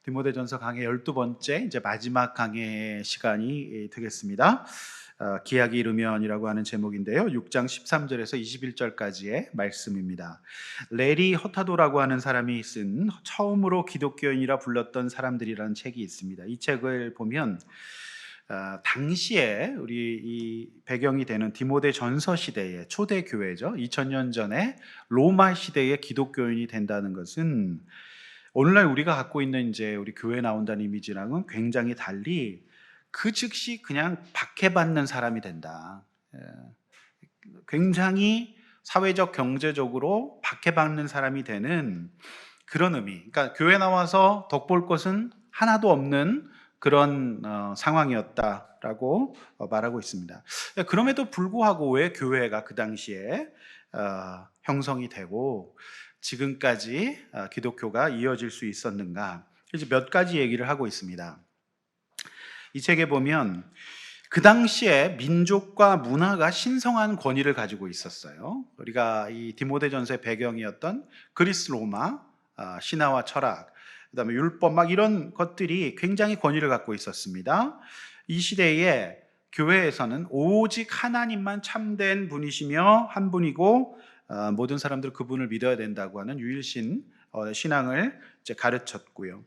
디모데전서 강의 12번째 이제 마지막 강의 시간이 되겠습니다. 기약이 이르면이라고 하는 제목인데요. 6장 13절에서 21절까지의 말씀입니다. 레리 허타도라고 하는 사람이 쓴 처음으로 기독교인이라 불렀던 사람들이라는 책이 있습니다. 이 책을 보면 당시에 우리 이 배경이 되는 디모데전서 시대의 초대 교회죠. 2000년 전에 로마 시대의 기독교인이 된다는 것은 오늘날 우리가 갖고 있는 이제 우리 교회 나온다는 이미지랑은 굉장히 달리 그 즉시 그냥 박해받는 사람이 된다. 굉장히 사회적 경제적으로 박해받는 사람이 되는 그런 의미. 그러니까 교회 나와서 덕볼 것은 하나도 없는 그런 상황이었다라고 말하고 있습니다. 그럼에도 불구하고 왜 교회가 그 당시에 형성이 되고 지금까지 기독교가 이어질 수 있었는가? 이제 몇 가지 얘기를 하고 있습니다. 이 책에 보면 그 당시에 민족과 문화가 신성한 권위를 가지고 있었어요. 우리가 이 디모데전서의 배경이었던 그리스 로마 신화와 철학, 그다음에 율법 막 이런 것들이 굉장히 권위를 갖고 있었습니다. 이 시대에 교회에서는 오직 하나님만 참된 분이시며 한 분이고 모든 사람들 그분을 믿어야 된다고 하는 유일신 신앙을 이제 가르쳤고요.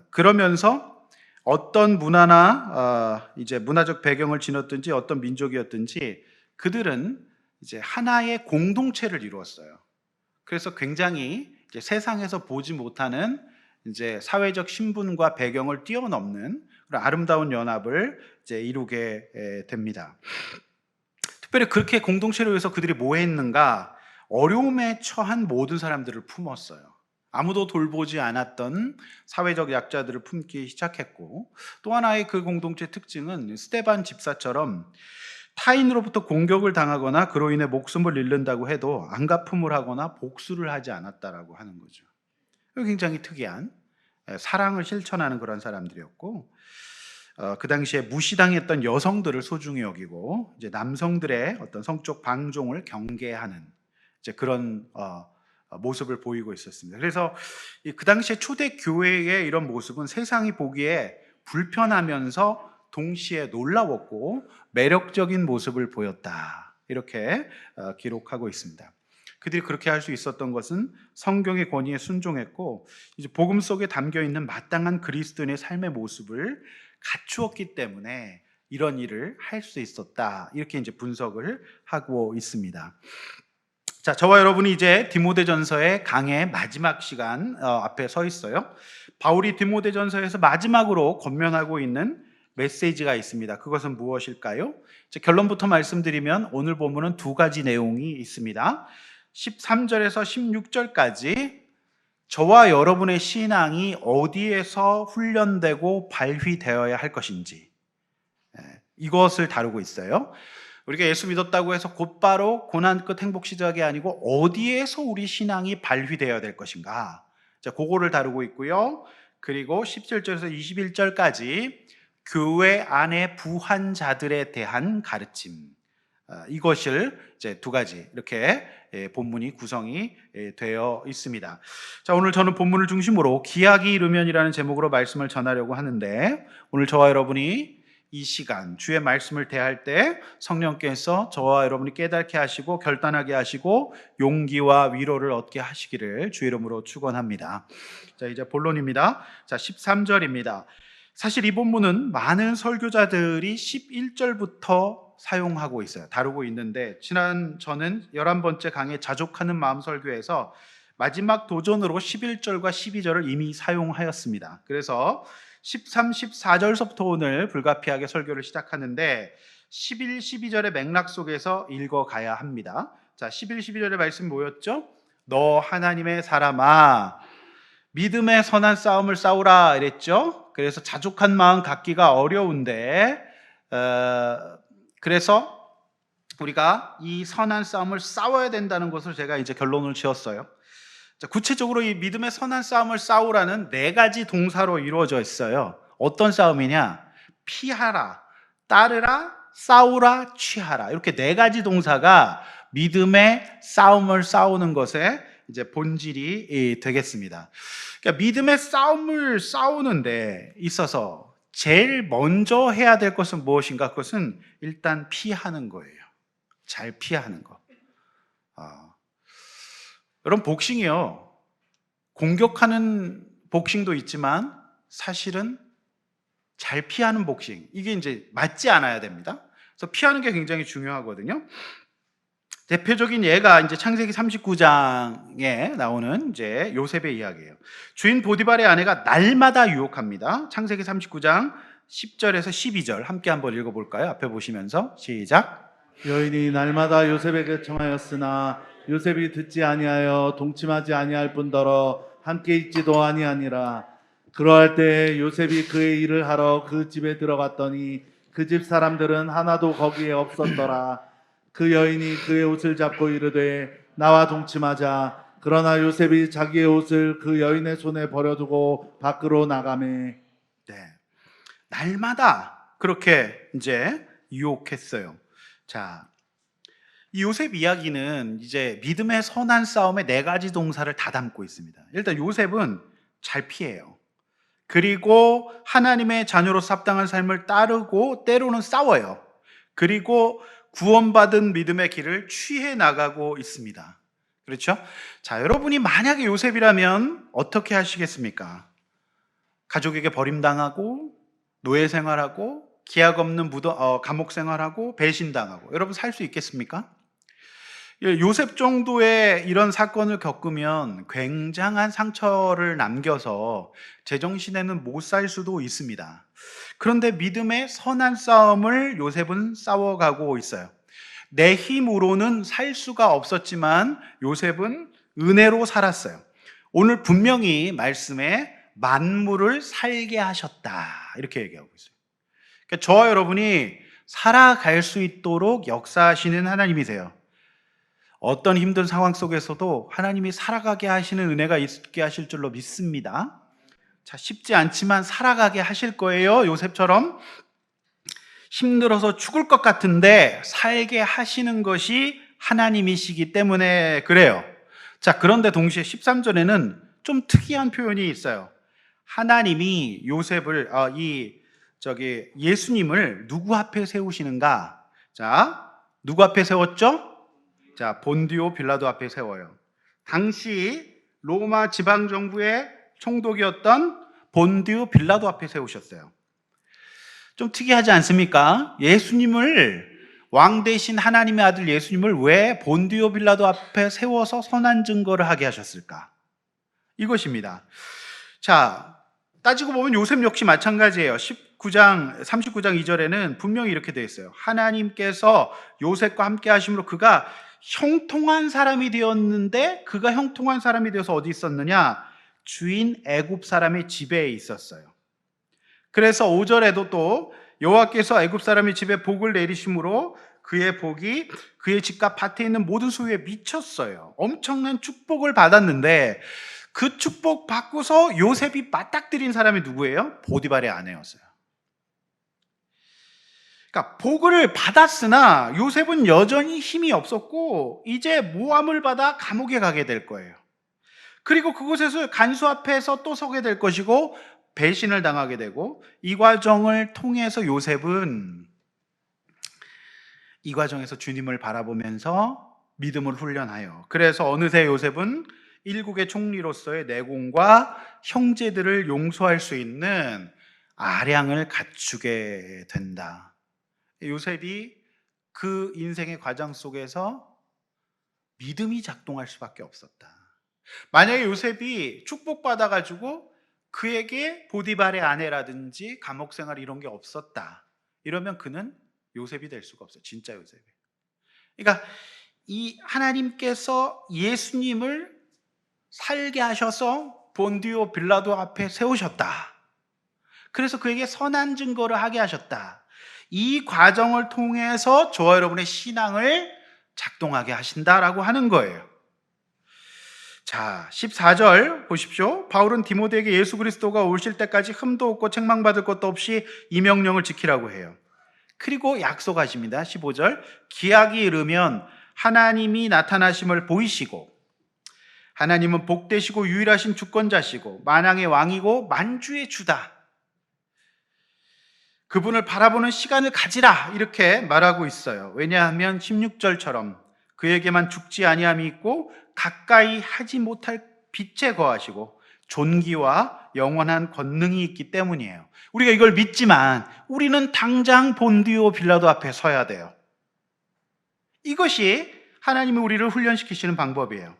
그러면서 어떤 문화나 이제 문화적 배경을 지녔든지 어떤 민족이었든지 그들은 이제 하나의 공동체를 이루었어요. 그래서 굉장히 이제 세상에서 보지 못하는 이제 사회적 신분과 배경을 뛰어넘는 그런 아름다운 연합을 이제 이루게 됩니다. 특별히 그렇게 공동체를 위해서 그들이 뭐 했는가? 어려움에 처한 모든 사람들을 품었어요. 아무도 돌보지 않았던 사회적 약자들을 품기 시작했고, 또 하나의 그 공동체 특징은 스데반 집사처럼 타인으로부터 공격을 당하거나 그로 인해 목숨을 잃는다고 해도 안갚음을 하거나 복수를 하지 않았다라고 하는 거죠. 굉장히 특이한 사랑을 실천하는 그런 사람들이었고, 그 당시에 무시당했던 여성들을 소중히 여기고 이제 남성들의 어떤 성적 방종을 경계하는 이제 그런 모습을 보이고 있었습니다. 그래서 그 당시에 초대 교회의 이런 모습은 세상이 보기에 불편하면서 동시에 놀라웠고 매력적인 모습을 보였다. 이렇게 기록하고 있습니다. 그들이 그렇게 할 수 있었던 것은 성경의 권위에 순종했고 이제 복음 속에 담겨 있는 마땅한 그리스도인의 삶의 모습을 갖추었기 때문에 이런 일을 할 수 있었다. 이렇게 이제 분석을 하고 있습니다. 자, 저와 여러분이 이제 디모데전서의 강의 마지막 시간 앞에 서 있어요. 바울이 디모데전서에서 마지막으로 권면하고 있는 메시지가 있습니다. 그것은 무엇일까요? 이제 결론부터 말씀드리면 오늘 본문은 두 가지 내용이 있습니다. 13절에서 16절까지 저와 여러분의 신앙이 어디에서 훈련되고 발휘되어야 할 것인지 이것을 다루고 있어요. 우리가 예수 믿었다고 해서 곧바로 고난 끝 행복 시작이 아니고 어디에서 우리 신앙이 발휘되어야 될 것인가, 자, 그거를 다루고 있고요. 그리고 17절에서 21절까지 교회 안의 부한 자들에 대한 가르침, 이것을 이제 두 가지 이렇게 본문이 구성이 되어 있습니다. 자, 오늘 저는 본문을 중심으로 기약이 이르면이라는 제목으로 말씀을 전하려고 하는데, 오늘 저와 여러분이 이 시간 주의 말씀을 대할 때 성령께서 저와 여러분이 깨닫게 하시고 결단하게 하시고 용기와 위로를 얻게 하시기를 주의 이름으로 축원합니다. 자, 이제 본론입니다. 자, 13절입니다. 사실 이 본문은 많은 설교자들이 11절부터 사용하고 있어요. 다루고 있는데 저는 11번째 강의 자족하는 마음 설교에서 마지막 도전으로 11절과 12절을 이미 사용하였습니다. 그래서 13, 14절서부터 오늘 불가피하게 설교를 시작하는데 11, 12절의 맥락 속에서 읽어가야 합니다. 자, 11, 12절의 말씀 뭐였죠? 너 하나님의 사람아 믿음의 선한 싸움을 싸우라 이랬죠. 그래서 자족한 마음 갖기가 어려운데 그래서 우리가 이 선한 싸움을 싸워야 된다는 것을 제가 이제 결론을 지었어요. 자, 구체적으로 이 믿음의 선한 싸움을 싸우라는 네 가지 동사로 이루어져 있어요. 어떤 싸움이냐? 피하라, 따르라, 싸우라, 취하라. 이렇게 네 가지 동사가 믿음의 싸움을 싸우는 것에 이제 본질이 되겠습니다. 그러니까 믿음의 싸움을 싸우는데 있어서 제일 먼저 해야 될 것은 무엇인가? 그것은 일단 피하는 거예요. 잘 피하는 거. 여러분, 복싱이요, 공격하는 복싱도 있지만 사실은 잘 피하는 복싱, 이게 이제 맞지 않아야 됩니다. 그래서 피하는 게 굉장히 중요하거든요. 대표적인 예가 이제 창세기 39장에 나오는 이제 요셉의 이야기예요. 주인 보디발의 아내가 날마다 유혹합니다. 창세기 39장 10절에서 12절 함께 한번 읽어볼까요? 앞에 보시면서 시작. 여인이 날마다 요셉에게 청하였으나 요셉이 듣지 아니하여 동침하지 아니할 뿐더러 함께 있지도 아니하니라. 그러할 때 요셉이 그의 일을 하러 그 집에 들어갔더니 그 집 사람들은 하나도 거기에 없었더라. 그 여인이 그의 옷을 잡고 이르되 나와 동침하자. 그러나 요셉이 자기의 옷을 그 여인의 손에 버려두고 밖으로 나가매. 네, 날마다 그렇게 이제 유혹했어요. 자, 이 요셉 이야기는 이제 믿음의 선한 싸움의 네 가지 동사를 다 담고 있습니다. 일단 요셉은 잘 피해요. 그리고 하나님의 자녀로서 합당한 삶을 따르고 때로는 싸워요. 그리고 구원받은 믿음의 길을 취해 나가고 있습니다. 그렇죠? 자, 여러분이 만약에 요셉이라면 어떻게 하시겠습니까? 가족에게 버림당하고 노예 생활하고 기약 없는 감옥 생활하고 배신당하고, 여러분 살 수 있겠습니까? 요셉 정도의 이런 사건을 겪으면 굉장한 상처를 남겨서 제정신에는 못 살 수도 있습니다. 그런데 믿음의 선한 싸움을 요셉은 싸워가고 있어요. 내 힘으로는 살 수가 없었지만 요셉은 은혜로 살았어요. 오늘 분명히 말씀에 만물을 살게 하셨다, 이렇게 얘기하고 있어요. 그러니까 저와 여러분이 살아갈 수 있도록 역사하시는 하나님이세요. 어떤 힘든 상황 속에서도 하나님이 살아가게 하시는 은혜가 있게 하실 줄로 믿습니다. 자, 쉽지 않지만 살아가게 하실 거예요. 요셉처럼 힘들어서 죽을 것 같은데 살게 하시는 것이 하나님이시기 때문에 그래요. 자, 그런데 동시에 13절에는 좀 특이한 표현이 있어요. 하나님이 요셉을 예수님을 누구 앞에 세우시는가? 자, 누구 앞에 세웠죠? 자, 본디오 빌라도 앞에 세워요. 당시 로마 지방 정부의 총독이었던 본디오 빌라도 앞에 세우셨어요. 좀 특이하지 않습니까? 예수님을, 왕 대신 하나님의 아들 예수님을 왜 본디오 빌라도 앞에 세워서 선한 증거를 하게 하셨을까? 이것입니다. 자, 따지고 보면 요셉 역시 마찬가지예요. 39장 2절에는 분명히 이렇게 되어 있어요. 하나님께서 요셉과 함께 하심으로 그가 형통한 사람이 되었는데, 그가 형통한 사람이 되어서 어디 있었느냐? 주인 애굽 사람의 집에 있었어요. 그래서 5절에도 또 여호와께서 애굽 사람의 집에 복을 내리심으로 그의 복이 그의 집과 밭에 있는 모든 소유에 미쳤어요. 엄청난 축복을 받았는데 그 축복 받고서 요셉이 맞닥뜨린 사람이 누구예요? 보디발의 아내였어요. 그러니까 복을 받았으나 요셉은 여전히 힘이 없었고 이제 모함을 받아 감옥에 가게 될 거예요. 그리고 그곳에서 간수 앞에서 또 서게 될 것이고 배신을 당하게 되고, 이 과정을 통해서 요셉은 이 과정에서 주님을 바라보면서 믿음을 훈련하여, 그래서 어느새 요셉은 일국의 총리로서의 내공과 형제들을 용서할 수 있는 아량을 갖추게 된다. 요셉이 그 인생의 과정 속에서 믿음이 작동할 수밖에 없었다. 만약에 요셉이 축복받아가지고 그에게 보디발의 아내라든지 감옥 생활 이런 게 없었다, 이러면 그는 요셉이 될 수가 없어요. 진짜 요셉이. 그러니까 이 하나님께서 예수님을 살게 하셔서 본디오 빌라도 앞에 세우셨다. 그래서 그에게 선한 증거를 하게 하셨다. 이 과정을 통해서 저와 여러분의 신앙을 작동하게 하신다라고 하는 거예요. 자, 14절 보십시오. 바울은 디모데에게 예수 그리스도가 오실 때까지 흠도 없고 책망받을 것도 없이 이 명령을 지키라고 해요. 그리고 약속하십니다. 15절, 기약이 이르면 하나님이 나타나심을 보이시고 하나님은 복되시고 유일하신 주권자시고 만왕의 왕이고 만주의 주다. 그분을 바라보는 시간을 가지라 이렇게 말하고 있어요. 왜냐하면 16절처럼 그에게만 죽지 아니함이 있고 가까이 하지 못할 빛에 거하시고 존귀와 영원한 권능이 있기 때문이에요. 우리가 이걸 믿지만 우리는 당장 본디오 빌라도 앞에 서야 돼요. 이것이 하나님이 우리를 훈련시키시는 방법이에요.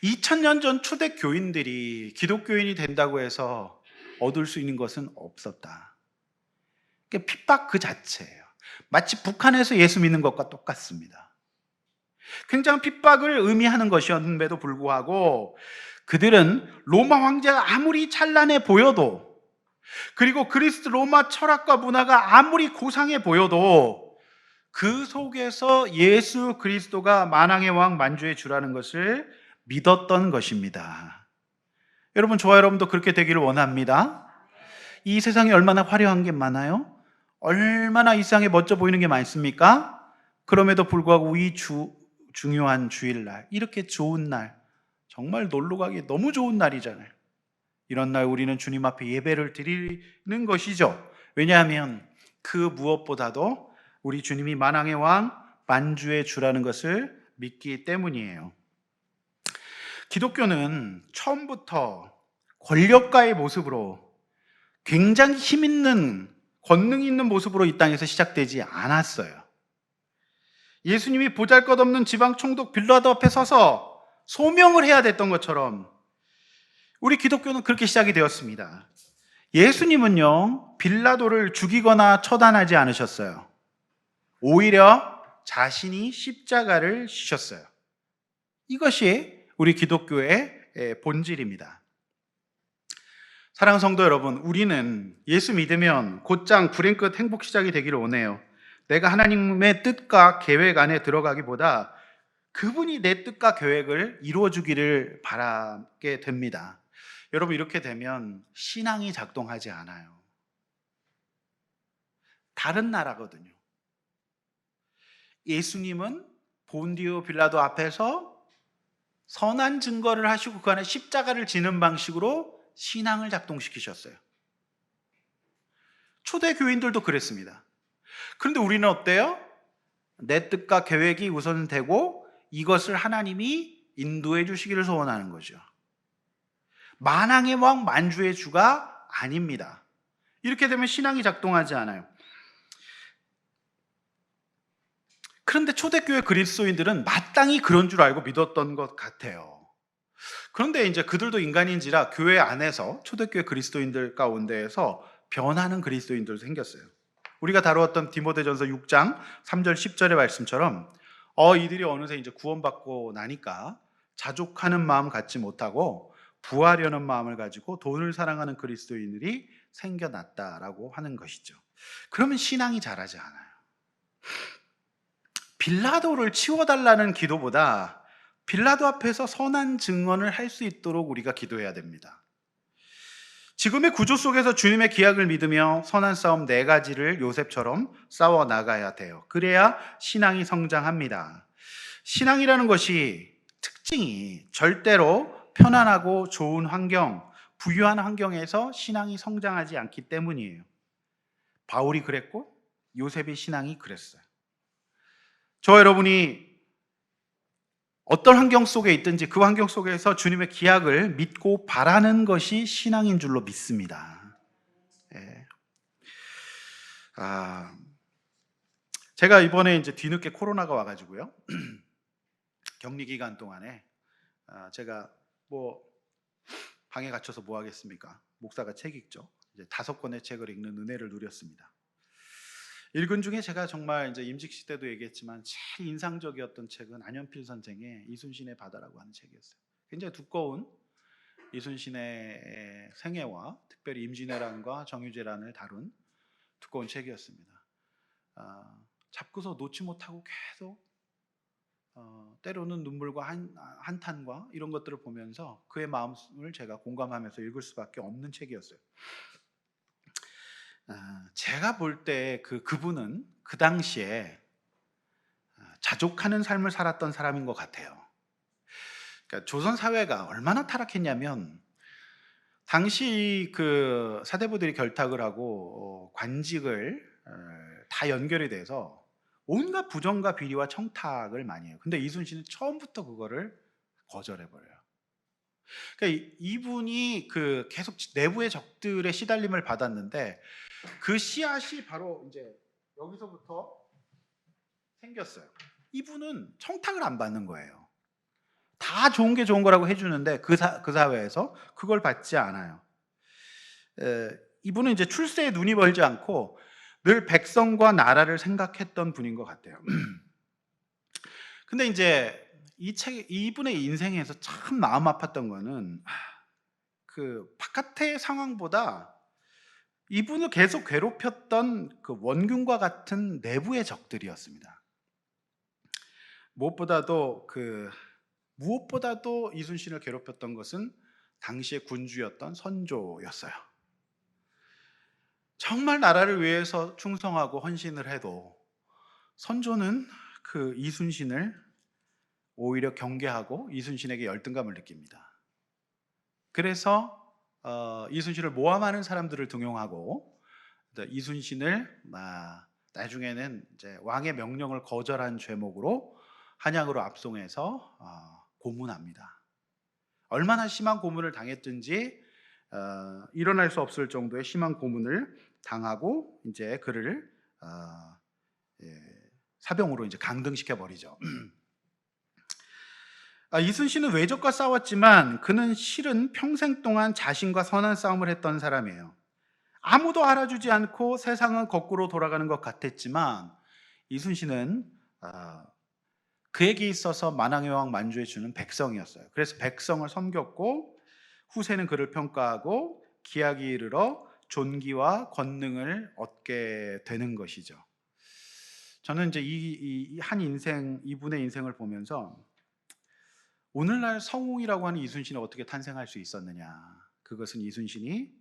2000년 전 초대 교인들이 기독교인이 된다고 해서 얻을 수 있는 것은 없었다. 핍박 그 자체예요. 마치 북한에서 예수 믿는 것과 똑같습니다. 굉장한 핍박을 의미하는 것이었음에도 불구하고 그들은 로마 황제가 아무리 찬란해 보여도, 그리고 그리스 로마 철학과 문화가 아무리 고상해 보여도 그 속에서 예수 그리스도가 만왕의 왕 만주의 주라는 것을 믿었던 것입니다. 여러분, 저와 여러분도 그렇게 되기를 원합니다. 이 세상에 얼마나 화려한 게 많아요? 얼마나 이 세상에 멋져 보이는 게 많습니까? 그럼에도 불구하고 이 중요한 주일날, 이렇게 좋은 날, 정말 놀러 가기 너무 좋은 날이잖아요. 이런 날 우리는 주님 앞에 예배를 드리는 것이죠. 왜냐하면 그 무엇보다도 우리 주님이 만왕의 왕 만주의 주라는 것을 믿기 때문이에요. 기독교는 처음부터 권력가의 모습으로, 굉장히 힘 있는, 권능 있는 모습으로 이 땅에서 시작되지 않았어요. 예수님이 보잘것없는 지방 총독 빌라도 앞에 서서 소명을 해야 됐던 것처럼 우리 기독교는 그렇게 시작이 되었습니다. 예수님은요, 빌라도를 죽이거나 처단하지 않으셨어요. 오히려 자신이 십자가를 지셨어요. 이것이 우리 기독교의 본질입니다. 사랑하는 성도 여러분, 우리는 예수 믿으면 곧장 불행 끝 행복 시작이 되기를 원해요. 내가 하나님의 뜻과 계획 안에 들어가기보다 그분이 내 뜻과 계획을 이루어주기를 바라게 됩니다. 여러분, 이렇게 되면 신앙이 작동하지 않아요. 다른 나라거든요. 예수님은 본디오 빌라도 앞에서 선한 증거를 하시고 그 안에 십자가를 지는 방식으로 신앙을 작동시키셨어요. 초대 교인들도 그랬습니다. 그런데 우리는 어때요? 내 뜻과 계획이 우선되고 이것을 하나님이 인도해 주시기를 소원하는 거죠. 만왕의 왕 만주의 주가 아닙니다. 이렇게 되면 신앙이 작동하지 않아요. 그런데 초대교회 그리스도인들은 마땅히 그런 줄 알고 믿었던 것 같아요. 그런데 이제 그들도 인간인지라 교회 안에서 초대교회 그리스도인들 가운데에서 변하는 그리스도인들도 생겼어요. 우리가 다루었던 디모데전서 6장 3절 10절의 말씀처럼 이들이 어느새 이제 구원받고 나니까 자족하는 마음 갖지 못하고 부하려는 마음을 가지고 돈을 사랑하는 그리스도인들이 생겨났다라고 하는 것이죠. 그러면 신앙이 자라지 않아요. 빌라도를 치워달라는 기도보다 빌라도 앞에서 선한 증언을 할 수 있도록 우리가 기도해야 됩니다. 지금의 구조 속에서 주님의 기약을 믿으며 선한 싸움 4가지를 요셉처럼 싸워 나가야 돼요. 그래야 신앙이 성장합니다. 신앙이라는 것이 특징이 절대로 편안하고 좋은 환경, 부유한 환경에서 신앙이 성장하지 않기 때문이에요. 바울이 그랬고 요셉의 신앙이 그랬어요. 저 여러분이 어떤 환경 속에 있든지 그 환경 속에서 주님의 기약을 믿고 바라는 것이 신앙인 줄로 믿습니다. 예. 제가 이번에 이제 뒤늦게 코로나가 와가지고요. 격리 기간 동안에 제가 방에 갇혀서 뭐 하겠습니까? 목사가 책 읽죠. 이제 5권의 책을 읽는 은혜를 누렸습니다. 읽은 중에 제가 정말 이제 임직 시대도 얘기했지만 제일 인상적이었던 책은 안현필 선생의 이순신의 바다라고 하는 책이었어요. 굉장히 두꺼운 이순신의 생애와 특별히 임진왜란과 정유재란을 다룬 두꺼운 책이었습니다. 잡고서 놓지 못하고 계속 때로는 눈물과 한탄과 이런 것들을 보면서 그의 마음을 제가 공감하면서 읽을 수밖에 없는 책이었어요. 제가 볼 때 그분은 그 당시에 자족하는 삶을 살았던 사람인 것 같아요. 그러니까 조선 사회가 얼마나 타락했냐면 당시 그 사대부들이 결탁을 하고 관직을 다 연결이 돼서 온갖 부정과 비리와 청탁을 많이 해요. 근데 이순신은 처음부터 그거를 거절해 버려요. 그러니까 이분이 그 계속 내부의 적들의 시달림을 받았는데 그 씨앗이 바로 이제 여기서부터 생겼어요. 이분은 청탁을 안 받는 거예요. 다 좋은 게 좋은 거라고 해주는데 그 사회에서 그걸 받지 않아요. 이분은 이제 출세에 눈이 멀지 않고 늘 백성과 나라를 생각했던 분인 것 같아요. 근데 이제 이분의 인생에서 참 마음 아팠던 거는 그 바깥의 상황보다 이분을 계속 괴롭혔던 그 원균과 같은 내부의 적들이었습니다. 무엇보다도 이순신을 괴롭혔던 것은 당시의 군주였던 선조였어요. 정말 나라를 위해서 충성하고 헌신을 해도 선조는 그 이순신을 오히려 경계하고 이순신에게 열등감을 느낍니다. 그래서 이순신을 모함하는 사람들을 등용하고 이순신을 나중에는 이제 왕의 명령을 거절한 죄목으로 한양으로 압송해서 고문합니다. 얼마나 심한 고문을 당했든지 일어날 수 없을 정도의 심한 고문을 당하고 이제 그를 사병으로 이제 강등시켜 버리죠. 이순신은 외적과 싸웠지만 그는 실은 평생 동안 자신과 선한 싸움을 했던 사람이에요. 아무도 알아주지 않고 세상은 거꾸로 돌아가는 것 같았지만 이순신은 그에게 있어서 만왕의 왕 만주해 주는 백성이었어요. 그래서 백성을 섬겼고 후세는 그를 평가하고 기약이 이르러 존귀와 권능을 얻게 되는 것이죠. 저는 이제 이분의 인생을 보면서 오늘날 성웅이라고 하는 이순신이 어떻게 탄생할 수 있었느냐? 그것은 이순신이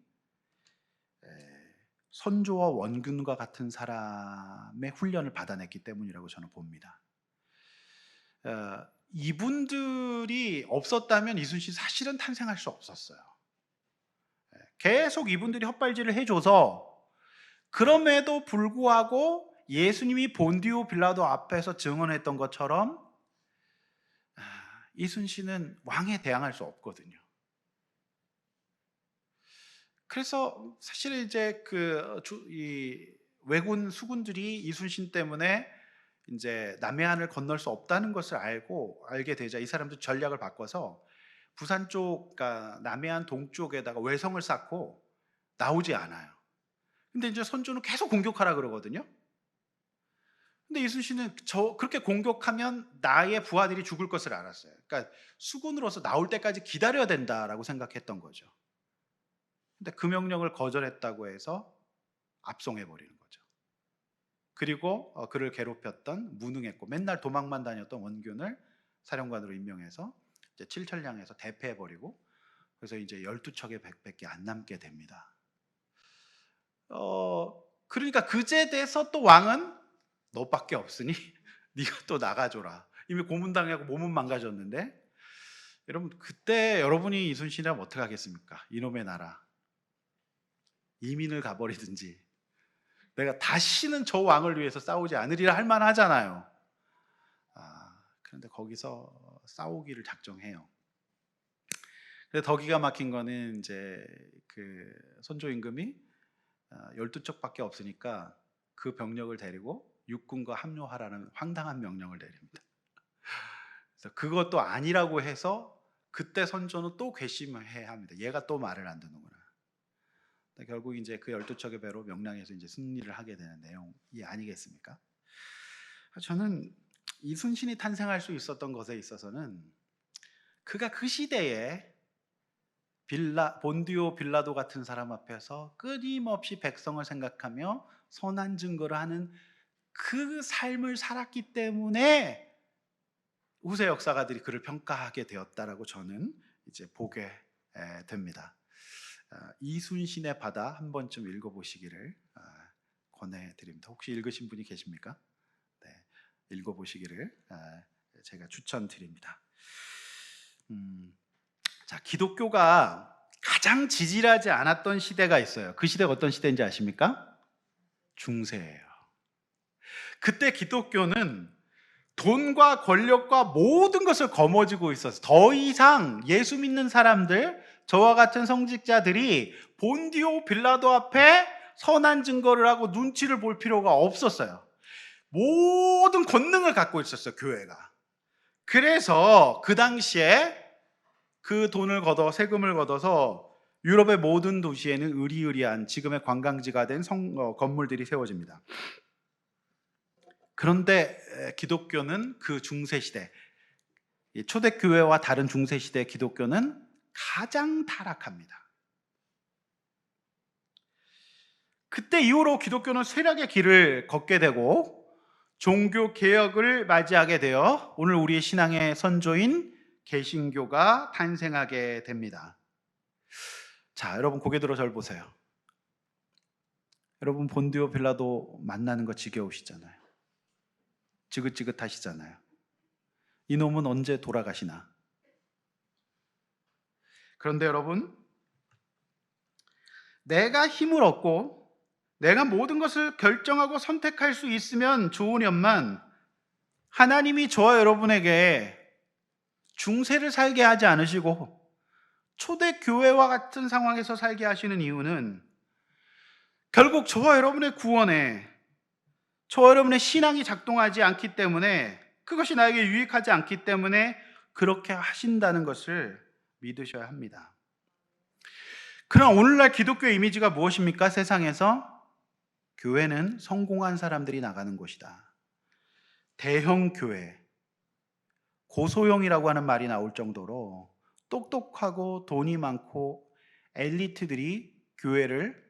선조와 원균과 같은 사람의 훈련을 받아냈기 때문이라고 저는 봅니다. 이분들이 없었다면 이순신 사실은 탄생할 수 없었어요. 계속 이분들이 헛발질을 해줘서 그럼에도 불구하고 예수님이 본디오 빌라도 앞에서 증언했던 것처럼 이순신은 왕에 대항할 수 없거든요. 그래서 사실 이제 이 왜군 수군들이 이순신 때문에 이제 남해안을 건널 수 없다는 것을 알게 되자 이 사람들 전략을 바꿔서 부산 쪽, 그러니까 남해안 동쪽에다가 외성을 쌓고 나오지 않아요. 근데 이제 선조는 계속 공격하라 그러거든요. 근데 이순신은 그렇게 공격하면 나의 부하들이 죽을 것을 알았어요. 그러니까 수군으로서 나올 때까지 기다려야 된다라고 생각했던 거죠. 근데 그 명령을 거절했다고 해서 압송해 버리는 거죠. 그리고 그를 괴롭혔던 무능했고 맨날 도망만 다녔던 원균을 사령관으로 임명해서 이제 칠천량에서 대패해 버리고 그래서 이제 12척의 백밖에 안 남게 됩니다. 그러니까 그제 돼서 또 왕은 너밖에 없으니 네가 또 나가줘라. 이미 고문당하고 몸은 망가졌는데 여러분 그때 여러분이 이순신이라면 어떻게 하겠습니까? 이놈의 나라 이민을 가버리든지 내가 다시는 저 왕을 위해서 싸우지 않으리라 할 만하잖아요. 그런데 거기서 싸우기를 작정해요. 근데 더 기가 막힌 거는 이제 그 선조 임금이 12척밖에 없으니까 그 병력을 데리고 육군과 합류하라는 황당한 명령을 내립니다. 그래서 그것도 아니라고 해서 그때 선조는 또 괘씸해 합니다. 얘가 또 말을 안 듣는구나. 결국 이제 그 12척의 배로 명량에서 이제 승리를 하게 되는 내용이 아니겠습니까? 저는 이순신이 탄생할 수 있었던 것에 있어서는 그가 그 시대에 본디오 빌라도 같은 사람 앞에서 끊임없이 백성을 생각하며 선한 증거를 하는 그 삶을 살았기 때문에 후세 역사가들이 그를 평가하게 되었다라고 저는 이제 보게 됩니다. 이순신의 바다 한 번쯤 읽어보시기를 권해드립니다. 혹시 읽으신 분이 계십니까? 네, 읽어보시기를 제가 추천드립니다. 자, 기독교가 가장 지질하지 않았던 시대가 있어요. 그 시대가 어떤 시대인지 아십니까? 중세예요. 그때 기독교는 돈과 권력과 모든 것을 거머쥐고 있었어요. 더 이상 예수 믿는 사람들, 저와 같은 성직자들이 본디오 빌라도 앞에 선한 증거를 하고 눈치를 볼 필요가 없었어요. 모든 권능을 갖고 있었어요, 교회가. 그래서 그 당시에 그 돈을 걷어 세금을 걷어서 유럽의 모든 도시에는 으리으리한 지금의 관광지가 된 건물들이 세워집니다. 그런데 기독교는 그 중세시대, 초대교회와 다른 중세시대 기독교는 가장 타락합니다. 그때 이후로 기독교는 쇠락의 길을 걷게 되고 종교 개혁을 맞이하게 되어 오늘 우리의 신앙의 선조인 개신교가 탄생하게 됩니다. 자, 여러분 고개 들어 절 보세요. 여러분 본디오 빌라도 만나는 거 지겨우시잖아요. 지긋지긋하시잖아요. 이놈은 언제 돌아가시나? 그런데 여러분, 내가 힘을 얻고 내가 모든 것을 결정하고 선택할 수 있으면 좋으련만 하나님이 저와 여러분에게 중세를 살게 하지 않으시고 초대교회와 같은 상황에서 살게 하시는 이유는 결국 저와 여러분의 구원에, 저와 여러분의 신앙이 작동하지 않기 때문에, 그것이 나에게 유익하지 않기 때문에 그렇게 하신다는 것을 믿으셔야 합니다. 그러나 오늘날 기독교의 이미지가 무엇입니까? 세상에서 교회는 성공한 사람들이 나가는 곳이다. 대형 교회, 고소형이라고 하는 말이 나올 정도로 똑똑하고 돈이 많고 엘리트들이 교회를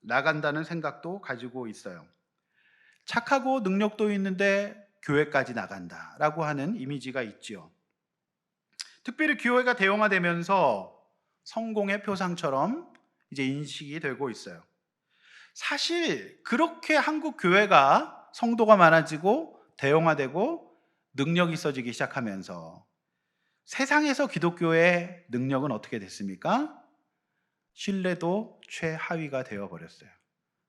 나간다는 생각도 가지고 있어요. 착하고 능력도 있는데 교회까지 나간다라고 하는 이미지가 있지요. 특별히 교회가 대형화되면서 성공의 표상처럼 이제 인식이 되고 있어요. 사실 그렇게 한국 교회가 성도가 많아지고 대형화되고 능력이 있어지기 시작하면서 세상에서 기독교의 능력은 어떻게 됐습니까? 신뢰도 최하위가 되어버렸어요.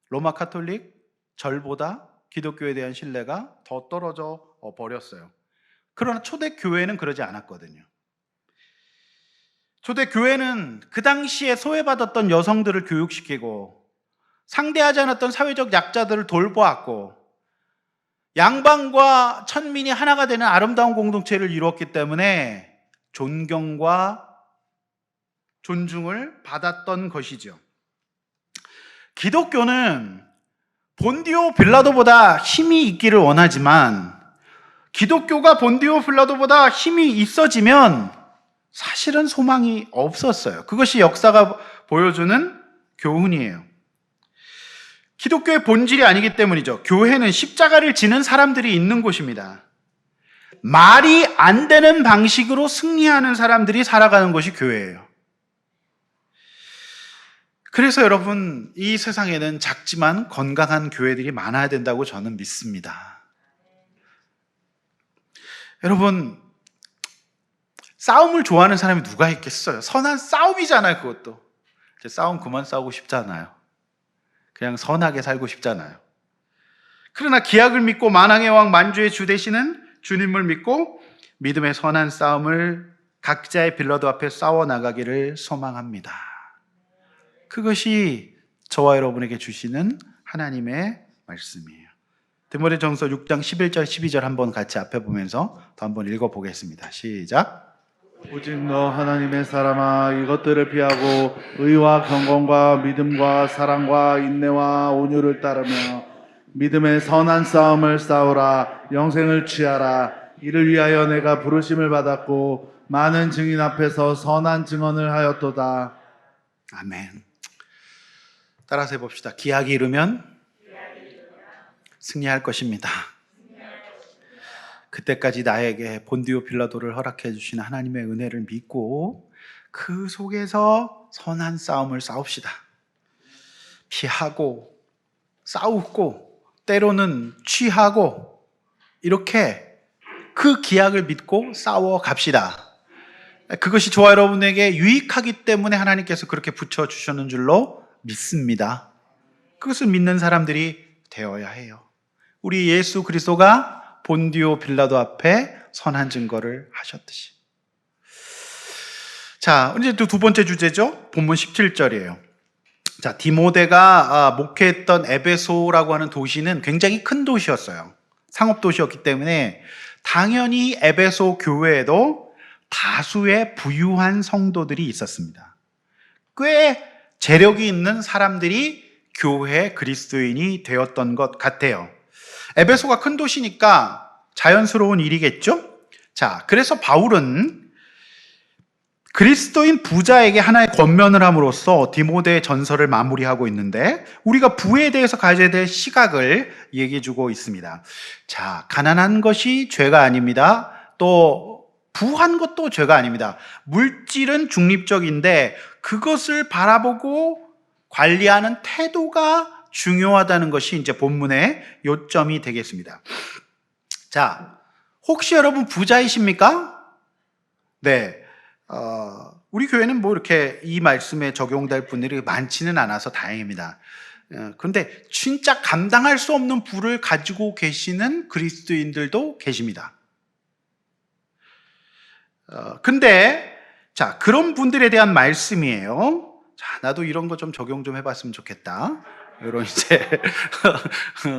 로마 카톨릭 절보다 기독교에 대한 신뢰가 더 떨어져 버렸어요. 그러나 초대교회는 그러지 않았거든요. 초대교회는 그 당시에 소외받았던 여성들을 교육시키고 상대하지 않았던 사회적 약자들을 돌보았고 양반과 천민이 하나가 되는 아름다운 공동체를 이루었기 때문에 존경과 존중을 받았던 것이죠. 기독교는 본디오 빌라도보다 힘이 있기를 원하지만 기독교가 본디오 빌라도보다 힘이 있어지면 사실은 소망이 없었어요. 그것이 역사가 보여주는 교훈이에요. 기독교의 본질이 아니기 때문이죠. 교회는 십자가를 지는 사람들이 있는 곳입니다. 말이 안 되는 방식으로 승리하는 사람들이 살아가는 것이 교회예요. 그래서 여러분, 이 세상에는 작지만 건강한 교회들이 많아야 된다고 저는 믿습니다. 여러분, 싸움을 좋아하는 사람이 누가 있겠어요? 선한 싸움이잖아요, 그것도. 싸움 그만 싸우고 싶잖아요. 그냥 선하게 살고 싶잖아요. 그러나 기약을 믿고 만왕의 왕 만주의 주 되시는 주님을 믿고 믿음의 선한 싸움을 각자의 빌라도 앞에 싸워 나가기를 소망합니다. 그것이 저와 여러분에게 주시는 하나님의 말씀이에요. 디모데전서 6장 11절 12절 한번 같이 앞에 보면서 더 한번 읽어보겠습니다. 시작. 오직 너 하나님의 사람아, 이것들을 피하고 의와 경건과 믿음과 사랑과 인내와 온유를 따르며 믿음의 선한 싸움을 싸우라. 영생을 취하라. 이를 위하여 내가 부르심을 받았고 많은 증인 앞에서 선한 증언을 하였도다. 아멘. 따라서 해봅시다. 기약이 이르면 승리할 것입니다. 그때까지 나에게 본디오 빌라도를 허락해 주신 하나님의 은혜를 믿고 그 속에서 선한 싸움을 싸웁시다. 피하고 싸우고 때로는 취하고 이렇게 그 기약을 믿고 싸워 갑시다. 그것이 저와 여러분에게 유익하기 때문에 하나님께서 그렇게 붙여주셨는 줄로 믿습니다. 그것을 믿는 사람들이 되어야 해요. 우리 예수 그리스도가 본디오 빌라도 앞에 선한 증거를 하셨듯이. 자, 이제 또 두 번째 주제죠. 본문 17절이에요. 자, 디모데가 목회했던 에베소라고 하는 도시는 굉장히 큰 도시였어요. 상업 도시였기 때문에 당연히 에베소 교회에도 다수의 부유한 성도들이 있었습니다. 꽤 재력이 있는 사람들이 교회 그리스도인이 되었던 것 같아요. 에베소가 큰 도시니까 자연스러운 일이겠죠? 자, 그래서 바울은 그리스도인 부자에게 하나의 권면을 함으로써 디모데의 전설을 마무리하고 있는데, 우리가 부에 대해서 가져야 될 시각을 얘기해 주고 있습니다. 자, 가난한 것이 죄가 아닙니다. 또 부한 것도 죄가 아닙니다. 물질은 중립적인데 그것을 바라보고 관리하는 태도가 중요하다는 것이 이제 본문의 요점이 되겠습니다. 자, 혹시 여러분 부자이십니까? 네. 우리 교회는 뭐 이렇게 이 말씀에 적용될 분들이 많지는 않아서 다행입니다. 그런데 진짜 감당할 수 없는 부를 가지고 계시는 그리스도인들도 계십니다. 근데 자, 그런 분들에 대한 말씀이에요. 자, 나도 이런 거 좀 적용 좀 해봤으면 좋겠다. 이런 이제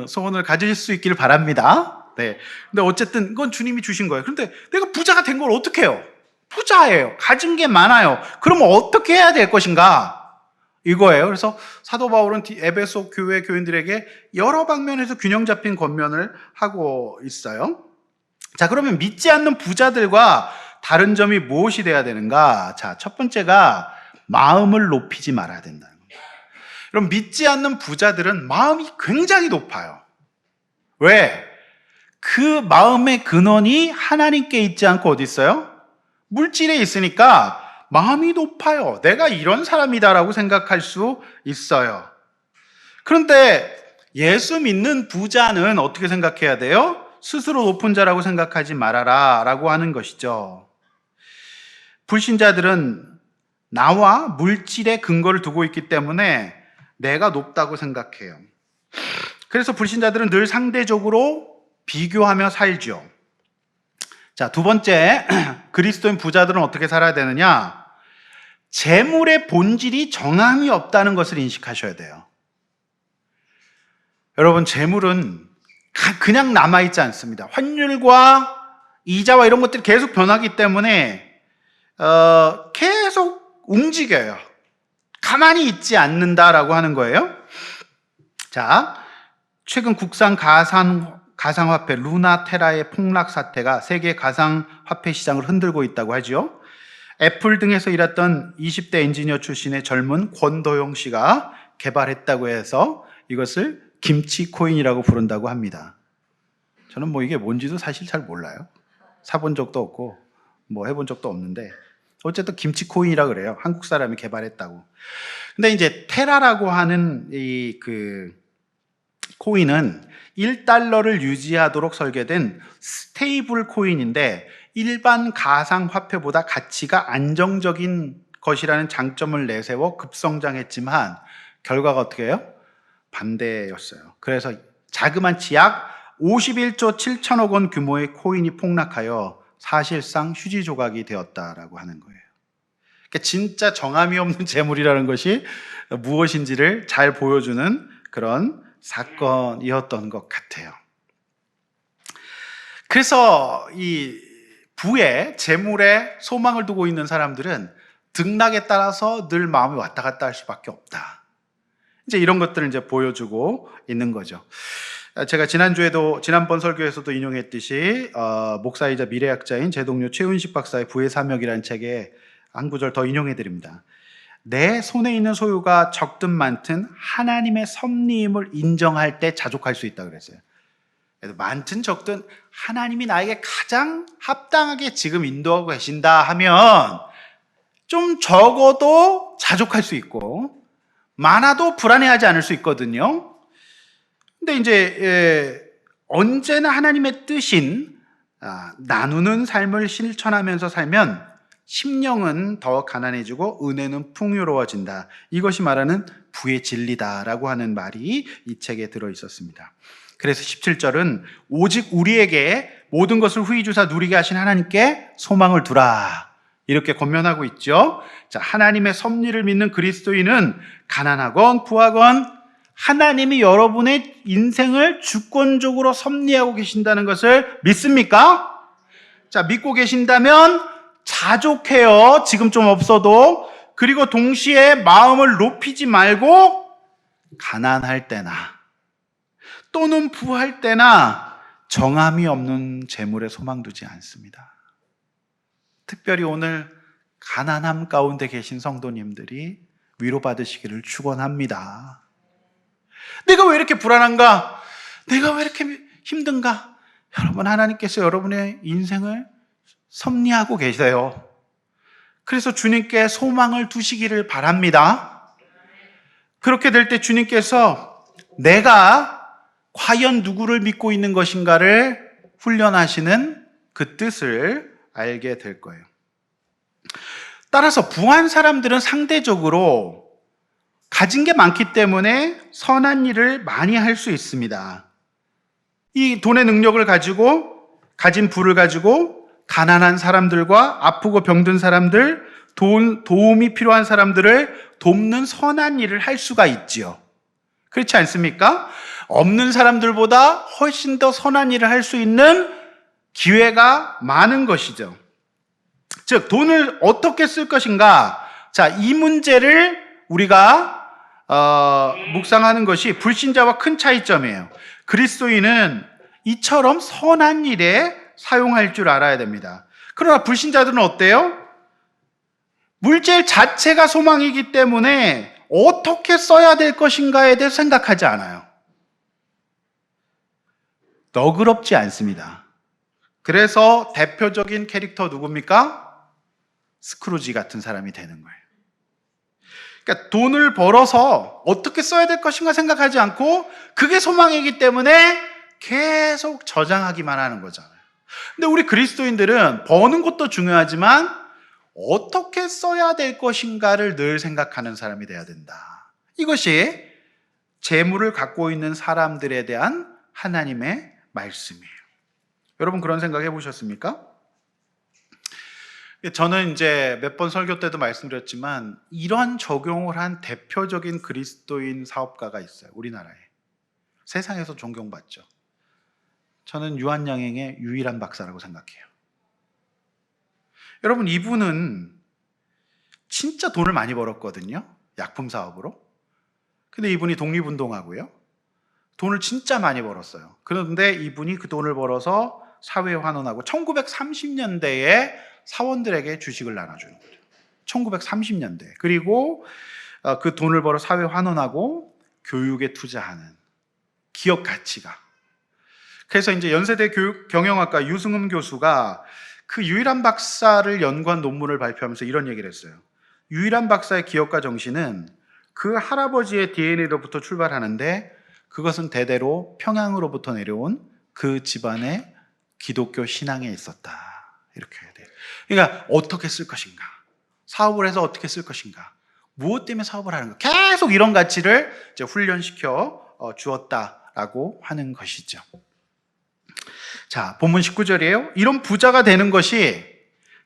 소원을 가질 수 있기를 바랍니다. 네. 근데 어쨌든 이건 주님이 주신 거예요. 그런데 내가 부자가 된 걸 어떻게 해요? 부자예요. 가진 게 많아요. 그러면 어떻게 해야 될 것인가? 이거예요. 그래서 사도 바울은 에베소 교회 교인들에게 여러 방면에서 균형 잡힌 권면을 하고 있어요. 자, 그러면 믿지 않는 부자들과 다른 점이 무엇이 돼야 되는가? 자, 첫 번째가 마음을 높이지 말아야 된다는 겁니다. 그럼 믿지 않는 부자들은 마음이 굉장히 높아요. 왜? 그 마음의 근원이 하나님께 있지 않고 어디 있어요? 물질에 있으니까 마음이 높아요. 내가 이런 사람이다라고 생각할 수 있어요. 그런데 예수 믿는 부자는 어떻게 생각해야 돼요? 스스로 높은 자라고 생각하지 말아라 라고 하는 것이죠. 불신자들은 나와 물질에 근거를 두고 있기 때문에 내가 높다고 생각해요. 그래서 불신자들은 늘 상대적으로 비교하며 살죠. 자, 두 번째, 그리스도인 부자들은 어떻게 살아야 되느냐? 재물의 본질이 정함이 없다는 것을 인식하셔야 돼요. 여러분, 재물은 그냥 남아있지 않습니다. 환율과 이자와 이런 것들이 계속 변하기 때문에 계속 움직여요. 가만히 있지 않는다라고 하는 거예요. 자, 최근 국산 가상화폐 루나테라의 폭락 사태가 세계 가상화폐 시장을 흔들고 있다고 하죠. 애플 등에서 일했던 20대 엔지니어 출신의 젊은 권도영 씨가 개발했다고 해서 이것을 김치코인이라고 부른다고 합니다. 저는 뭐 이게 뭔지도 사실 잘 몰라요. 사본 적도 없고 뭐 해본 적도 없는데 어쨌든 김치코인이라 그래요. 한국 사람이 개발했다고. 근데 이제 테라라고 하는 이 코인은 1달러를 유지하도록 설계된 스테이블 코인인데 일반 가상화폐보다 가치가 안정적인 것이라는 장점을 내세워 급성장했지만 결과가 어떻게 해요? 반대였어요. 그래서 자그마치 약 51조 7천억 원 규모의 코인이 폭락하여 사실상 휴지 조각이 되었다라고 하는 거예요. 그러니까 진짜 정함이 없는 재물이라는 것이 무엇인지를 잘 보여주는 그런 사건이었던 것 같아요. 그래서 이 부에 재물에 소망을 두고 있는 사람들은 등락에 따라서 늘 마음이 왔다 갔다 할 수밖에 없다. 이제 이런 것들을 이제 보여주고 있는 거죠. 제가 지난번 설교에서도 인용했듯이 목사이자 미래학자인 제 동료 최은식 박사의 부의 사명이라는 책에 한 구절 더 인용해 드립니다. 내 손에 있는 소유가 적든 많든 하나님의 섭리임을 인정할 때 자족할 수 있다고 그랬어요. 많든 적든 하나님이 나에게 가장 합당하게 지금 인도하고 계신다 하면 좀 적어도 자족할 수 있고 많아도 불안해하지 않을 수 있거든요. 근데 이제 언제나 하나님의 뜻인 나누는 삶을 실천하면서 살면 심령은 더 가난해지고 은혜는 풍요로워진다. 이것이 말하는 부의 진리다라고 하는 말이 이 책에 들어 있었습니다. 그래서 17절은 오직 우리에게 모든 것을 후히 주사 누리게 하신 하나님께 소망을 두라. 이렇게 권면하고 있죠. 자, 하나님의 섭리를 믿는 그리스도인은 가난하건 부하건 하나님이 여러분의 인생을 주권적으로 섭리하고 계신다는 것을 믿습니까? 자, 믿고 계신다면 자족해요. 지금 좀 없어도. 그리고 동시에 마음을 높이지 말고 가난할 때나 또는 부할 때나 정함이 없는 재물에 소망 두지 않습니다. 특별히 오늘 가난함 가운데 계신 성도님들이 위로받으시기를 축원합니다. 내가 왜 이렇게 불안한가? 내가 왜 이렇게 힘든가? 여러분, 하나님께서 여러분의 인생을 섭리하고 계세요. 그래서 주님께 소망을 두시기를 바랍니다. 그렇게 될 때 주님께서 내가 과연 누구를 믿고 있는 것인가를 훈련하시는 그 뜻을 알게 될 거예요. 따라서 부한 사람들은 상대적으로 가진 게 많기 때문에 선한 일을 많이 할 수 있습니다. 이 돈의 능력을 가지고, 가진 부를 가지고 가난한 사람들과 아프고 병든 사람들, 도움이 필요한 사람들을 돕는 선한 일을 할 수가 있지요. 그렇지 않습니까? 없는 사람들보다 훨씬 더 선한 일을 할 수 있는 기회가 많은 것이죠. 즉, 돈을 어떻게 쓸 것인가? 자, 이 문제를 우리가 묵상하는 것이 불신자와 큰 차이점이에요. 그리스도인은 이처럼 선한 일에 사용할 줄 알아야 됩니다. 그러나 불신자들은 어때요? 물질 자체가 소망이기 때문에 어떻게 써야 될 것인가에 대해 생각하지 않아요. 너그럽지 않습니다. 그래서 대표적인 캐릭터 누굽니까? 스크루지 같은 사람이 되는 거예요. 그러니까 돈을 벌어서 어떻게 써야 될 것인가 생각하지 않고 그게 소망이기 때문에 계속 저장하기만 하는 거잖아요. 근데 우리 그리스도인들은 버는 것도 중요하지만 어떻게 써야 될 것인가를 늘 생각하는 사람이 돼야 된다. 이것이 재물을 갖고 있는 사람들에 대한 하나님의 말씀이에요. 여러분 그런 생각 해보셨습니까? 저는 이제 몇 번 설교 때도 말씀드렸지만 이런 적용을 한 대표적인 그리스도인 사업가가 있어요. 우리나라에. 세상에서 존경받죠. 저는 유한양행의 유일한 박사라고 생각해요. 여러분 이분은 진짜 돈을 많이 벌었거든요. 약품 사업으로. 근데 이분이 독립운동하고요. 돈을 진짜 많이 벌었어요. 그런데 이분이 그 돈을 벌어서 사회에 환원하고 1930년대에 사원들에게 주식을 나눠주는 거죠. 1930년대. 그리고 그 돈을 벌어 사회에 환원하고 교육에 투자하는 기업 가치가. 그래서 이제 연세대 경영학과 유승흠 교수가 그 유일한 박사를 연구한 논문을 발표하면서 이런 얘기를 했어요. 유일한 박사의 기업가 정신은 그 할아버지의 DNA로부터 출발하는데 그것은 대대로 평양으로부터 내려온 그 집안의 기독교 신앙에 있었다. 이렇게 해야 돼요. 그러니까 어떻게 쓸 것인가? 사업을 해서 어떻게 쓸 것인가? 무엇 때문에 사업을 하는가? 계속 이런 가치를 이제 훈련시켜 주었다라고 하는 것이죠. 자, 본문 19절이에요. 이런 부자가 되는 것이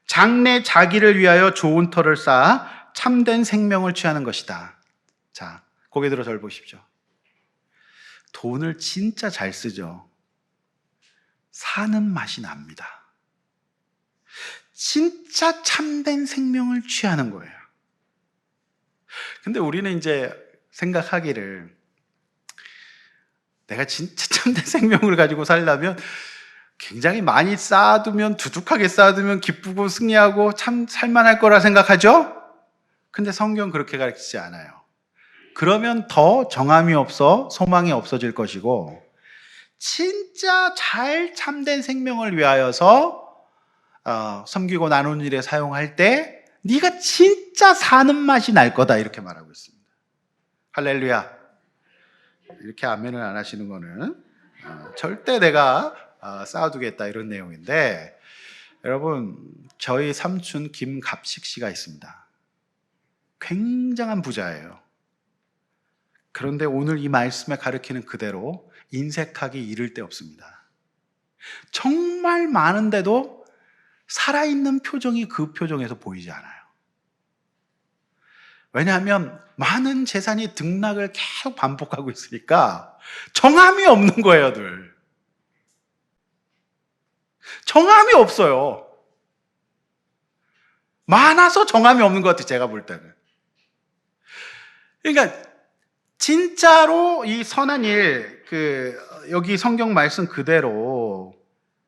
장래 자기를 위하여 좋은 터를 쌓아 참된 생명을 취하는 것이다. 자, 고개 들어 절 보십시오. 돈을 진짜 잘 쓰죠. 사는 맛이 납니다. 진짜 참된 생명을 취하는 거예요. 근데 우리는 이제 생각하기를 내가 진짜 참된 생명을 가지고 살려면 굉장히 많이 쌓아두면, 두둑하게 쌓아두면 기쁘고 승리하고 참 살만할 거라 생각하죠? 근데 성경 그렇게 가르치지 않아요. 그러면 더 정함이 없어 소망이 없어질 것이고 진짜 잘 참된 생명을 위하여서 섬기고 나누는 일에 사용할 때 네가 진짜 사는 맛이 날 거다 이렇게 말하고 있습니다. 할렐루야. 이렇게 아멘을 안 하시는 거는 절대 내가 쌓아두겠다 이런 내용인데 여러분, 저희 삼촌 김갑식 씨가 있습니다. 굉장한 부자예요. 그런데 오늘 이 말씀에 가르치는 그대로 인색하기 이를 데 없습니다. 정말 많은데도 살아있는 표정이 그 표정에서 보이지 않아요. 왜냐하면 많은 재산이 등락을 계속 반복하고 있으니까 정함이 없는 거예요, 늘. 정함이 없어요. 많아서 정함이 없는 것 같아요, 제가 볼 때는. 그러니까 진짜로 이 선한 일, 여기 성경 말씀 그대로,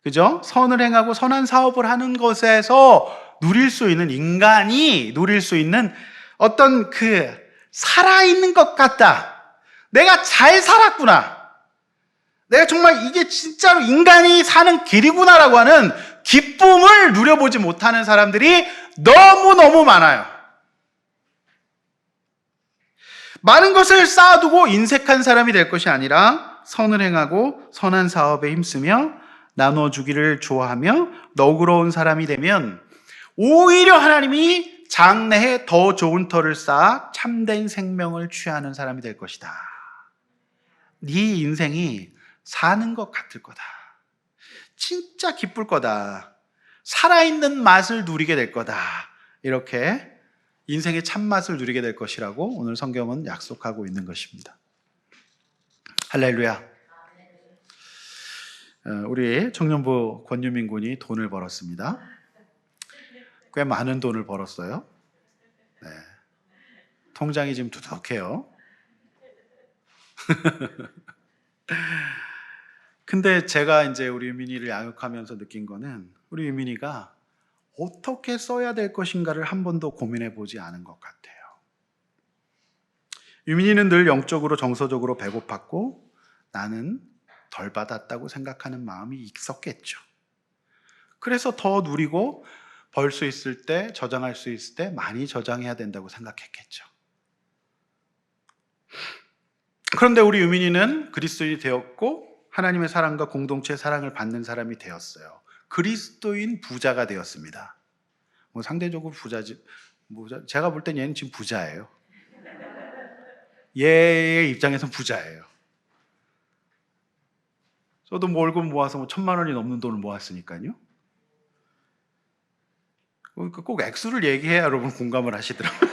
그죠? 선을 행하고 선한 사업을 하는 것에서 누릴 수 있는, 인간이 누릴 수 있는 어떤 살아있는 것 같다. 내가 잘 살았구나. 내가 정말 이게 진짜로 인간이 사는 길이구나라고 하는 기쁨을 누려보지 못하는 사람들이 너무너무 많아요. 많은 것을 쌓아두고 인색한 사람이 될 것이 아니라 선을 행하고 선한 사업에 힘쓰며 나눠주기를 좋아하며 너그러운 사람이 되면 오히려 하나님이 장래에 더 좋은 터를 쌓아 참된 생명을 취하는 사람이 될 것이다. 네 인생이 사는 것 같을 거다. 진짜 기쁠 거다. 살아있는 맛을 누리게 될 거다. 이렇게 인생의 참맛을 누리게 될 것이라고 오늘 성경은 약속하고 있는 것입니다. 할렐루야. 우리 청년부 권유민 군이 돈을 벌었습니다. 꽤 많은 돈을 벌었어요. 네. 통장이 지금 두둑해요. 근데 제가 이제 우리 유민이를 양육하면서 느낀 거는 우리 유민이가 어떻게 써야 될 것인가를 한 번도 고민해 보지 않은 것 같아요. 유민이는 늘 영적으로 정서적으로 배고팠고 나는 덜 받았다고 생각하는 마음이 있었겠죠. 그래서 더 누리고 벌 수 있을 때, 저장할 수 있을 때 많이 저장해야 된다고 생각했겠죠. 그런데 우리 유민이는 그리스도인이 되었고 하나님의 사랑과 공동체의 사랑을 받는 사람이 되었어요. 그리스도인 부자가 되었습니다. 뭐 상대적으로 부자지, 제가 볼 땐 얘는 지금 부자예요. 얘의 입장에서는 부자예요. 저도 뭐 월급 모아서 1,000만 원이 넘는 돈을 모았으니까요. 꼭 액수를 얘기해야 여러분 공감을 하시더라고요.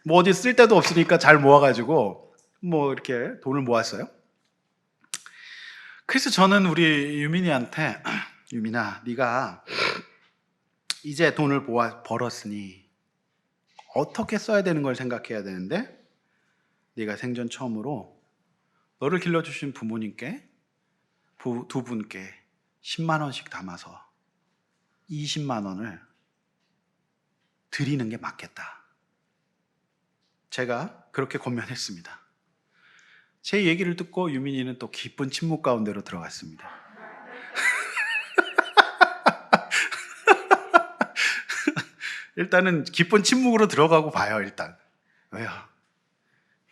뭐 어디 쓸 데도 없으니까 잘 모아가지고 뭐 이렇게 돈을 모았어요. 그래서 저는 우리 유민이한테 유민아, 네가 이제 돈을 벌었으니 어떻게 써야 되는 걸 생각해야 되는데 네가 생전 처음으로 너를 길러주신 부모님께 두 분께 10만 원씩 담아서 20만 원을 드리는 게 맞겠다. 제가 그렇게 권면했습니다. 제 얘기를 듣고 유민이는 또 깊은 침묵 가운데로 들어갔습니다. 일단은 깊은 침묵으로 들어가고 봐요, 일단. 왜요?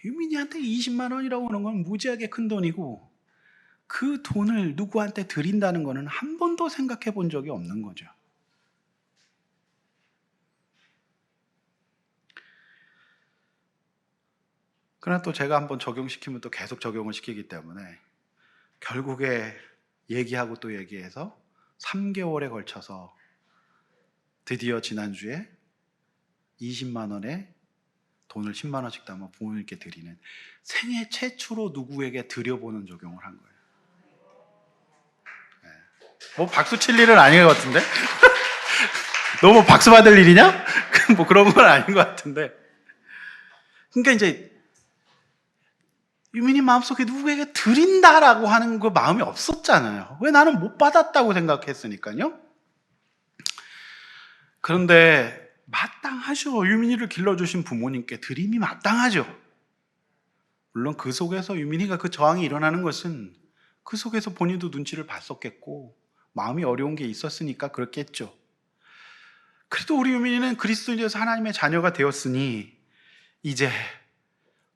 유민이한테 20만 원이라고 하는 건 무지하게 큰 돈이고 그 돈을 누구한테 드린다는 거는 한 번도 생각해 본 적이 없는 거죠. 그러나 또 제가 한번 적용시키면 또 계속 적용을 시키기 때문에 결국에 얘기하고 또 얘기해서 3개월에 걸쳐서 드디어 지난주에 20만 원에 돈을 10만 원씩 담아 부모님께 드리는 생애 최초로 누구에게 드려보는 적용을 한 거예요. 네. 뭐 박수 칠 일은 아닌 것 같은데? 너무 박수 받을 일이냐? 뭐 그런 건 아닌 것 같은데. 그러니까 이제 유민이 마음속에 누구에게 드린다라고 하는 그 마음이 없었잖아요. 왜? 나는 못 받았다고 생각했으니까요. 그런데 마땅하죠. 유민이를 길러주신 부모님께 드림이 마땅하죠. 물론 그 속에서 유민이가 그 저항이 일어나는 것은 그 속에서 본인도 눈치를 봤었겠고 마음이 어려운 게 있었으니까 그렇겠죠. 그래도 우리 유민이는 그리스도인에서 하나님의 자녀가 되었으니 이제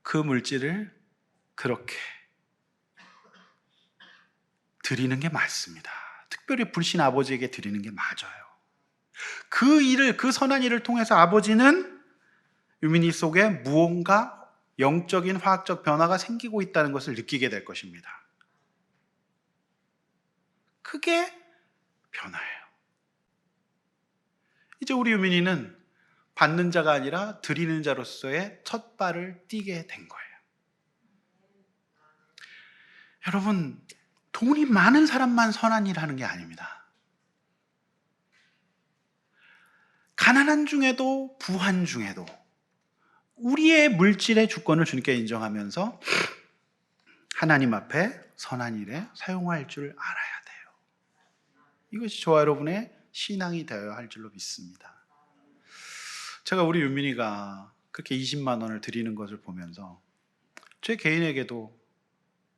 그 물질을 그렇게 드리는 게 맞습니다. 특별히 불신 아버지에게 드리는 게 맞아요. 그 일을, 그 선한 일을 통해서 아버지는 유민이 속에 무언가 영적인 화학적 변화가 생기고 있다는 것을 느끼게 될 것입니다. 그게 변화예요. 이제 우리 유민이는 받는 자가 아니라 드리는 자로서의 첫 발을 띄게 된 거예요. 여러분, 돈이 많은 사람만 선한 일을 하는 게 아닙니다. 가난한 중에도 부한 중에도 우리의 물질의 주권을 주님께 인정하면서 하나님 앞에 선한 일에 사용할 줄 알아야 돼요. 이것이 저와 여러분의 신앙이 되어야 할 줄로 믿습니다. 제가 우리 윤민이가 그렇게 20만 원을 드리는 것을 보면서 제 개인에게도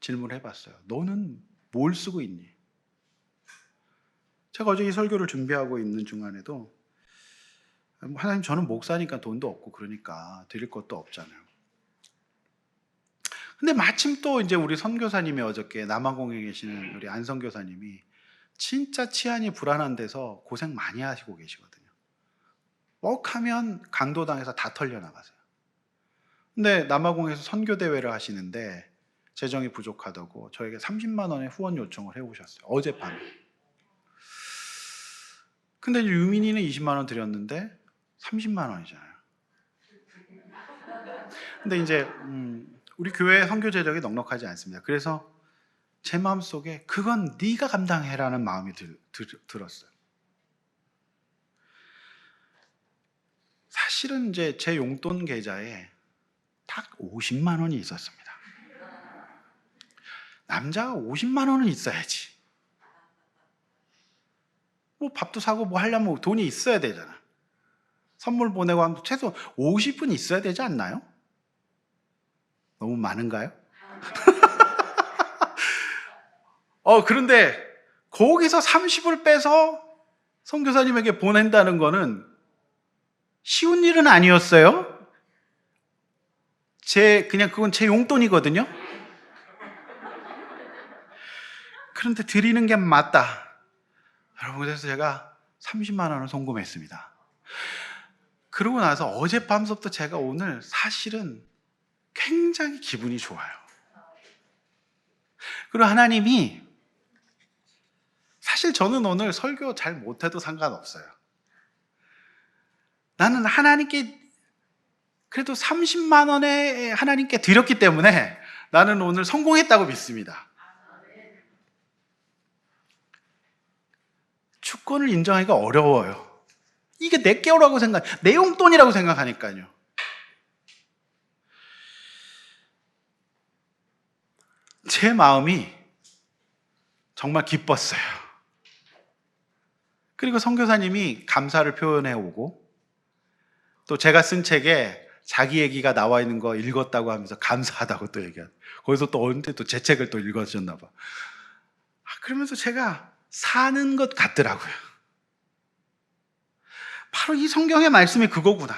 질문을 해봤어요. 너는 뭘 쓰고 있니? 제가 어제 이 설교를 준비하고 있는 중간에도 하나님, 저는 목사니까 돈도 없고 그러니까 드릴 것도 없잖아요. 근데 마침 또 이제 우리 선교사님이 어저께 남아공에 계시는 우리 안 선교사님이 진짜 치안이 불안한 데서 고생 많이 하시고 계시거든요. 하면 강도당에서 다 털려나가세요. 근데 남아공에서 선교대회를 하시는데 재정이 부족하다고 저에게 30만 원의 후원 요청을 해오셨어요. 어젯밤에. 근데 유민이는 20만 원 드렸는데 30만 원이잖아요. 근데 이제 우리 교회 선교 재정이 넉넉하지 않습니다. 그래서 제 마음속에 그건 네가 감당해라는 마음이 들었어요. 사실은 이제 제 용돈 계좌에 딱 50만 원이 있었습니다. 남자가 50만 원은 있어야지. 뭐 밥도 사고 뭐 하려면 돈이 있어야 되잖아. 선물 보내고 하면 최소 50은 있어야 되지 않나요? 너무 많은가요? 그런데 거기서 30을 빼서 선교사님에게 보낸다는 거는 쉬운 일은 아니었어요. 그건 제 용돈이거든요. 그런데 드리는 게 맞다. 여러분, 그래서 제가 30만 원을 송금했습니다. 그러고 나서 어젯밤부터 제가 오늘 사실은 굉장히 기분이 좋아요. 그리고 하나님이, 사실 저는 오늘 설교 잘 못해도 상관없어요. 나는 하나님께 그래도 30만 원에 하나님께 드렸기 때문에 나는 오늘 성공했다고 믿습니다. 주권을 인정하기가 어려워요. 이게 내 거라고 내 용돈이라고 생각하니까요. 제 마음이 정말 기뻤어요. 그리고 선교사님이 감사를 표현해 오고, 또 제가 쓴 책에 자기 얘기가 나와 있는 거 읽었다고 하면서 감사하다고 또 얘기하고, 거기서 또 언제 또 제 책을 또 읽으셨나 봐. 그러면서 제가 사는 것 같더라고요. 바로 이 성경의 말씀이 그거구나.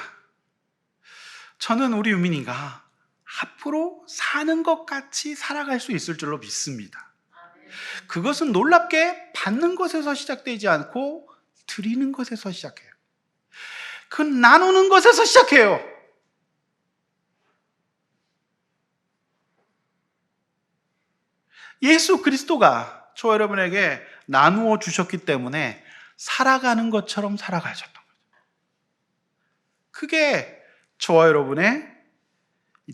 저는 우리 유민이가 앞으로 사는 것 같이 살아갈 수 있을 줄로 믿습니다. 그것은 놀랍게 받는 것에서 시작되지 않고 드리는 것에서 시작해요. 그건 나누는 것에서 시작해요. 예수 그리스도가 저와 여러분에게 나누어 주셨기 때문에 살아가는 것처럼 살아가셨던 거죠. 그게 저와 여러분의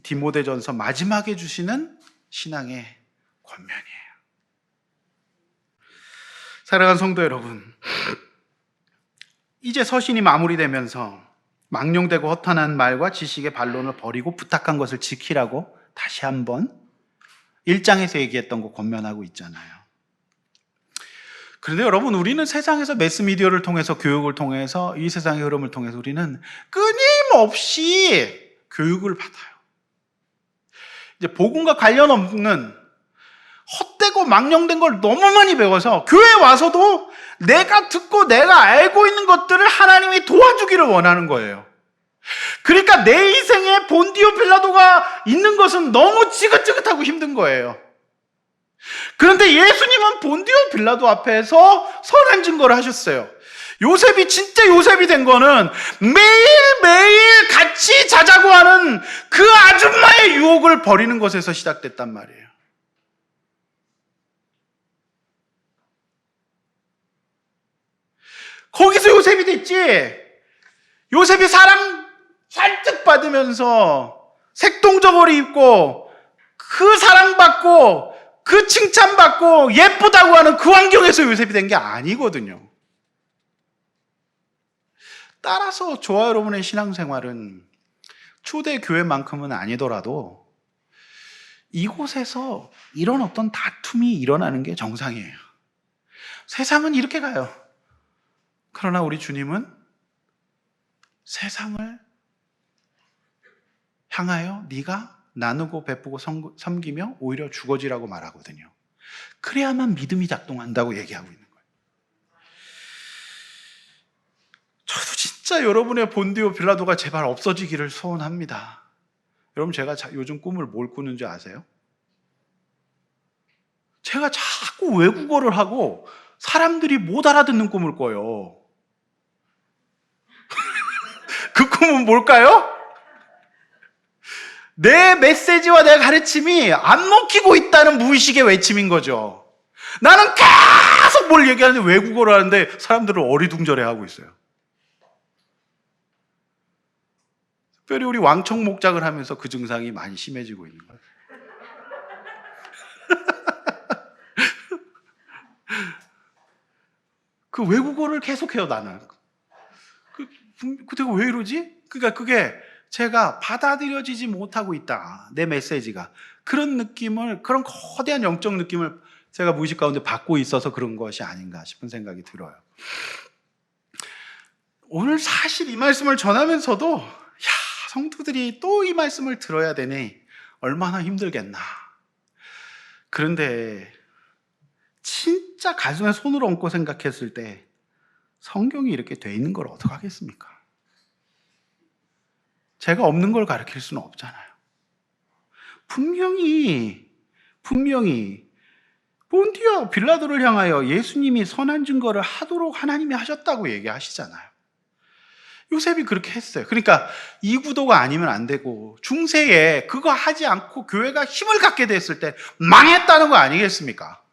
디모데전서 마지막에 주시는 신앙의 권면이에요. 사랑하는 성도 여러분, 이제 서신이 마무리되면서 망령되고 허탄한 말과 지식의 반론을 버리고 부탁한 것을 지키라고 다시 한번 1장에서 얘기했던 거 권면하고 있잖아요. 그런데 여러분, 우리는 세상에서 매스미디어를 통해서, 교육을 통해서, 이 세상의 흐름을 통해서 우리는 끊임없이 교육을 받아요. 이제 복음과 관련 없는 헛되고 망령된 걸 너무 많이 배워서 교회에 와서도 내가 듣고 내가 알고 있는 것들을 하나님이 도와주기를 원하는 거예요. 그러니까 내 인생에 본디오 빌라도가 있는 것은 너무 지긋지긋하고 힘든 거예요. 그런데 예수님은 본디오 빌라도 앞에서 선한 증거를 하셨어요. 요셉이 진짜 요셉이 된 거는 매일매일 같이 자자고 하는 그 아줌마의 유혹을 버리는 것에서 시작됐단 말이에요. 거기서 요셉이 됐지. 요셉이 사랑 잔뜩 받으면서 색동저고리 입고 그 사랑받고 그 칭찬받고 예쁘다고 하는 그 환경에서 요셉이 된 게 아니거든요. 따라서 저와 여러분의 신앙생활은 초대 교회만큼은 아니더라도 이곳에서 이런 어떤 다툼이 일어나는 게 정상이에요. 세상은 이렇게 가요. 그러나 우리 주님은 세상을 향하여 네가 나누고 베푸고 섬기며 오히려 주거지라고 말하거든요. 그래야만 믿음이 작동한다고 얘기하고 있는 거예요. 저도 진짜 여러분의 본디오 빌라도가 제발 없어지기를 소원합니다. 여러분, 제가 요즘 꿈을 뭘 꾸는지 아세요? 제가 자꾸 외국어를 하고 사람들이 못 알아듣는 꿈을 꿔요. 그 꿈은 뭘까요? 내 메시지와 내 가르침이 안 먹히고 있다는 무의식의 외침인 거죠. 나는 계속 뭘 얘기하는데 외국어를 하는데 사람들은 어리둥절해하고 있어요. 특별히 우리 왕청 목장을 하면서 그 증상이 많이 심해지고 있는 거예요. 그 외국어를 계속해요, 나는. 내가 왜 이러지? 그러니까 그게 제가 받아들여지지 못하고 있다. 내 메시지가. 그런 느낌을, 그런 거대한 영적 느낌을 제가 무의식 가운데 받고 있어서 그런 것이 아닌가 싶은 생각이 들어요. 오늘 사실 이 말씀을 전하면서도 성도들이 또 이 말씀을 들어야 되니 얼마나 힘들겠나. 그런데 진짜 가슴에 손을 얹고 생각했을 때 성경이 이렇게 돼 있는 걸 어떡하겠습니까? 제가 없는 걸 가르칠 수는 없잖아요. 분명히 본디오 빌라도를 향하여 예수님이 선한 증거를 하도록 하나님이 하셨다고 얘기하시잖아요. 요셉이 그렇게 했어요. 그러니까 이 구도가 아니면 안 되고 중세에 그거 하지 않고 교회가 힘을 갖게 됐을 때 망했다는 거 아니겠습니까?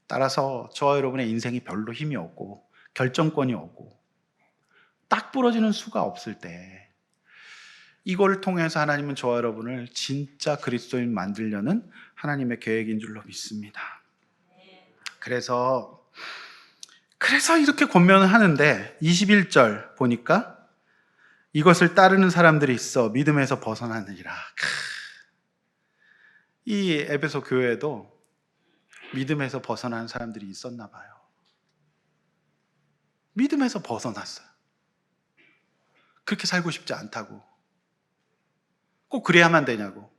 따라서 저와 여러분의 인생이 별로 힘이 없고 결정권이 없고 딱 부러지는 수가 없을 때 이걸 통해서 하나님은 저와 여러분을 진짜 그리스도인 만들려는 하나님의 계획인 줄로 믿습니다. 그래서 이렇게 권면을 하는데 21절 보니까 이것을 따르는 사람들이 있어 믿음에서 벗어나느니라. 이 에베소 교회에도 믿음에서 벗어난 사람들이 있었나 봐요. 믿음에서 벗어났어요. 그렇게 살고 싶지 않다고. 꼭 그래야만 되냐고.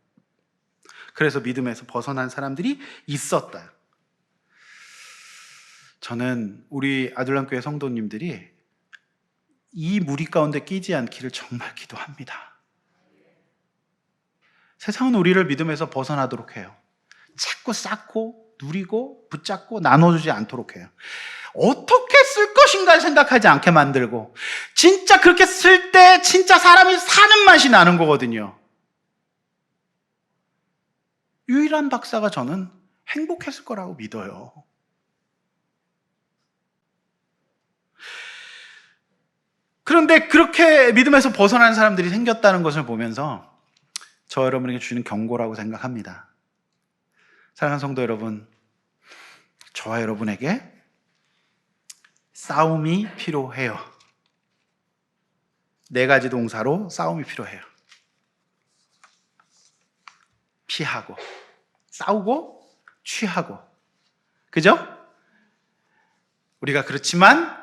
그래서 믿음에서 벗어난 사람들이 있었다. 저는 우리 아들람교회 성도님들이 이 무리 가운데 끼지 않기를 정말 기도합니다. 세상은 우리를 믿음에서 벗어나도록 해요. 자꾸 쌓고 누리고 붙잡고 나눠주지 않도록 해요. 어떻게 쓸 것인가 생각하지 않게 만들고 진짜 그렇게 쓸 때 진짜 사람이 사는 맛이 나는 거거든요. 유일한 박사가 저는 행복했을 거라고 믿어요. 그런데 그렇게 믿음에서 벗어나는 사람들이 생겼다는 것을 보면서 저 여러분에게 주는 경고라고 생각합니다. 사랑하는 성도 여러분, 저와 여러분에게 싸움이 필요해요. 4가지 동사로 싸움이 필요해요. 피하고, 싸우고, 취하고. 그죠? 우리가 그렇지만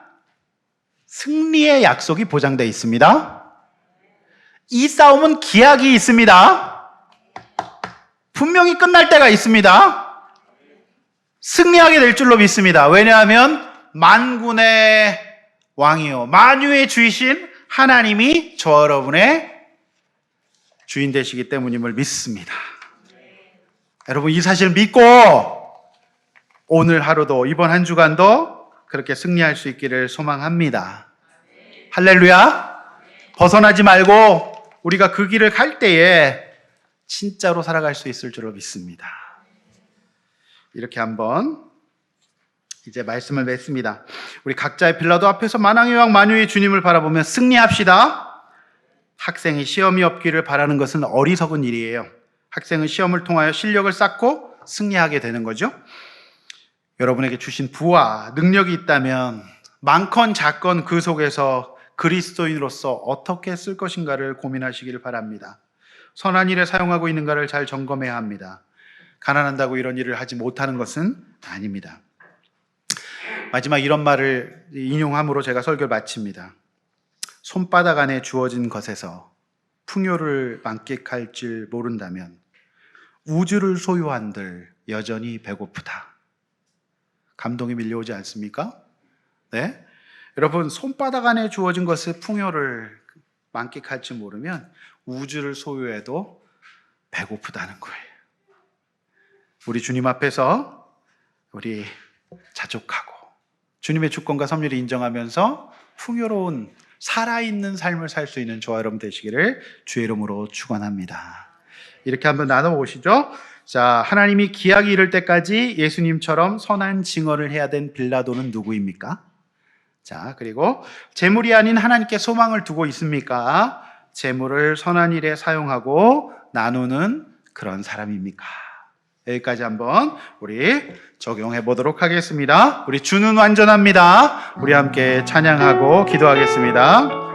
승리의 약속이 보장되어 있습니다. 이 싸움은 기약이 있습니다. 분명히 끝날 때가 있습니다. 승리하게 될 줄로 믿습니다. 왜냐하면 만군의 왕이요 만유의 주이신 하나님이 저 여러분의 주인 되시기 때문임을 믿습니다. 여러분, 이 사실을 믿고 오늘 하루도 이번 한 주간도 그렇게 승리할 수 있기를 소망합니다. 할렐루야. 벗어나지 말고 우리가 그 길을 갈 때에 진짜로 살아갈 수 있을 줄로 믿습니다. 이렇게 한번 이제 말씀을 맺습니다. 우리 각자의 빌라도 앞에서 만왕의 왕 만유의 주님을 바라보며 승리합시다. 학생이 시험이 없기를 바라는 것은 어리석은 일이에요. 학생은 시험을 통하여 실력을 쌓고 승리하게 되는 거죠. 여러분에게 주신 부와 능력이 있다면 많건 작건 그 속에서 그리스도인으로서 어떻게 쓸 것인가를 고민하시기를 바랍니다. 선한 일에 사용하고 있는가를 잘 점검해야 합니다. 가난한다고 이런 일을 하지 못하는 것은 아닙니다. 마지막 이런 말을 인용함으로 제가 설교를 마칩니다. 손바닥 안에 주어진 것에서 풍요를 만끽할 줄 모른다면 우주를 소유한들 여전히 배고프다. 감동이 밀려오지 않습니까? 네? 여러분, 손바닥 안에 주어진 것의 풍요를 만끽할 줄 모르면 우주를 소유해도 배고프다는 거예요. 우리 주님 앞에서 우리 자족하고 주님의 주권과 섭리를 인정하면서 풍요로운 살아있는 삶을 살 수 있는 저와 여러분 되시기를 주의 이름으로 축원합니다. 이렇게 한번 나눠보시죠. 자, 하나님이 기약이 이를 때까지 예수님처럼 선한 증언을 해야 된 빌라도는 누구입니까? 자, 그리고 재물이 아닌 하나님께 소망을 두고 있습니까? 재물을 선한 일에 사용하고 나누는 그런 사람입니까? 여기까지 한번 우리 적용해 보도록 하겠습니다. 우리 주는 완전합니다. 우리 함께 찬양하고 기도하겠습니다.